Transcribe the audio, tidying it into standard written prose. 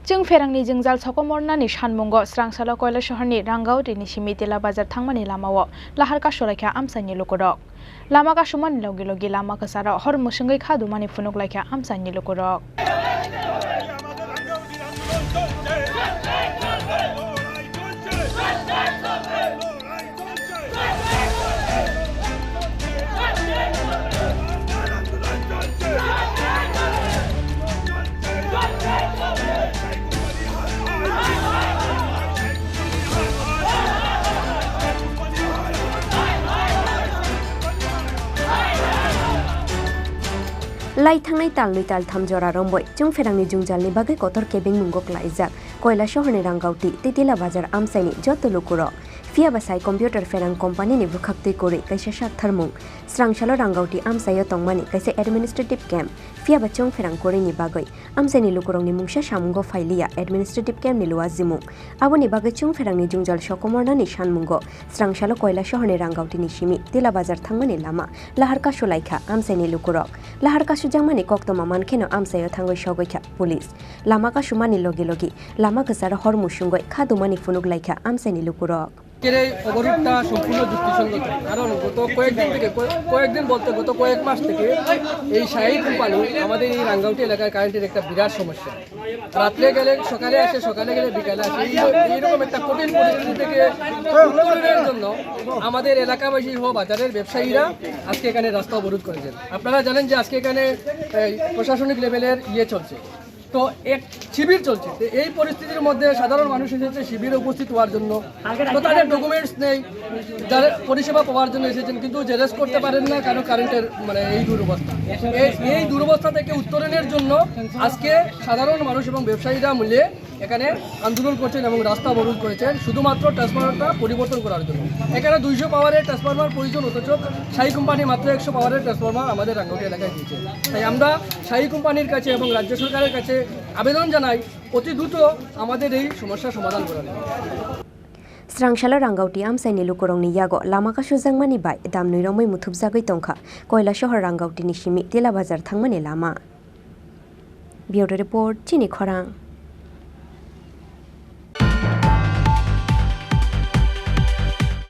जों फेरांनि जोंजाल सखमरनानि सानमुंग स्रांसालो कयला शहरनि रांगावटिनि सिमि तेला बाजार थांमानि लामाव लाहार कासलायखा आमसानि लुकुरक लामा कासुमानि लगे लगे लामा कासाराव हर मुसुंगै खादुमानि फुनुकलायखा आमसानि लुकुरक लाई थांनाय ताल ताल थामजरा रंबय जों फेरांनि जुंजालनि बागै कतर केबिं मुंगक लाइजाक कयला शहरनि रांगावटी तितिला बाजार आमसाइनि जत लुकुरक फियाबा साइ कम्पिउटार फेरां कम्पानीनि बुखाक्ति कोरि कैसे साथारमुं स्रांसालो रांगावटी आमसायो तंमानि कैसे एडमिनिस्ट्रेटिव कैम्प फियाबा चों फेरां कोरिनि बागै आमसाइनि लुकुरंनि मुंसा सामुंगो फाइलिया एडमिनिस्ट्रेटिव कैम्प नि लुआ जिमुं आबोनि बागै चों फेरांनि जुंजाल सकमरनानि सानमुंगो स्रांसालो कयला शहरनि रांगावटीनि सिमि तिला बाजार थांमानि लामा लाहार कासुलायखा आमसाइनि लुकुरक लाहार कासु जामानि कक्तमा मानखेनो आमसायो थांगै सगैखा पुलिस लामा कासुमानि लगे लगे लामा गोसार हर मुसुंगै खादुमानि फुनुकलायखा आमसाइनि लुकुरक এই অবরোধটা সম্পূর্ণ যুক্তিসঙ্গত কারণ গত কয়েকদিন বলতে গত কয়েক মাস থেকে এই শাহী কোম্পানি আমাদের এই রাঙ্গাউটি এলাকার কারেন্টের একটা বিরাট সমস্যা রাত্রে গেলে সকালে আসে সকালে গেলে বিকালে আসে এইরকম একটা কঠিন পরিস্থিতি থেকে উত্তরণের জন্য আমাদের এলাকাবাসী সহ বাজারের ব্যবসায়ীরা আজকে এখানে রাস্তা অবরোধ করেছেন আপনারা জানেন যে আজকে এখানে প্রশাসনিক লেভেলের চলছে তো এক শিবির চলছে এই পরিস্থিতির মধ্যে সাধারণ মানুষ এসেছে শিবিরে উপস্থিত হওয়ার জন্য তো তাদের ডকুমেন্টস নেই যারা পরিষেবা পাওয়ার জন্য এসেছেন কিন্তু জেরেস করতে পারেন না কারণ কারেন্টের এই দুরবস্থা এই দুরবস্থা থেকে উত্তরণের জন্য আজকে সাধারণ মানুষ এবং ব্যবসায়ীরা মিলে এখানে আন্দোলন করছেন এবং রাস্তা অবরোধ করেছেন শুধুমাত্র ট্রান্সফরমারটা পরিবর্তন করার জন্য এখানে 200 পাওয়ারের ট্রান্সফরমার প্রয়োজন অথচ শাহী কোম্পানি মাত্র 100 পাওয়ারের ট্রান্সফরমার আমাদের রাঙ্গাউটি এলাকায় দিয়েছে তাই আমরা শাহী কোম্পানির কাছে এবং রাজ্য সরকারের কাছে আবেদন জানাই অতি দ্রুত আমাদের এই সমস্যার সমাধান করার स्रांसालो रांगावटी आमसाइनि लुकुरंनि यागो लामा कासु जांमानि बाय दामनुइ रमै मुथुबजागै तंखा कयला शहर रांगावटीनि सिमि तेला बाजार थांमानि लामा बिउरो रिपोर्ट चिनि खरां।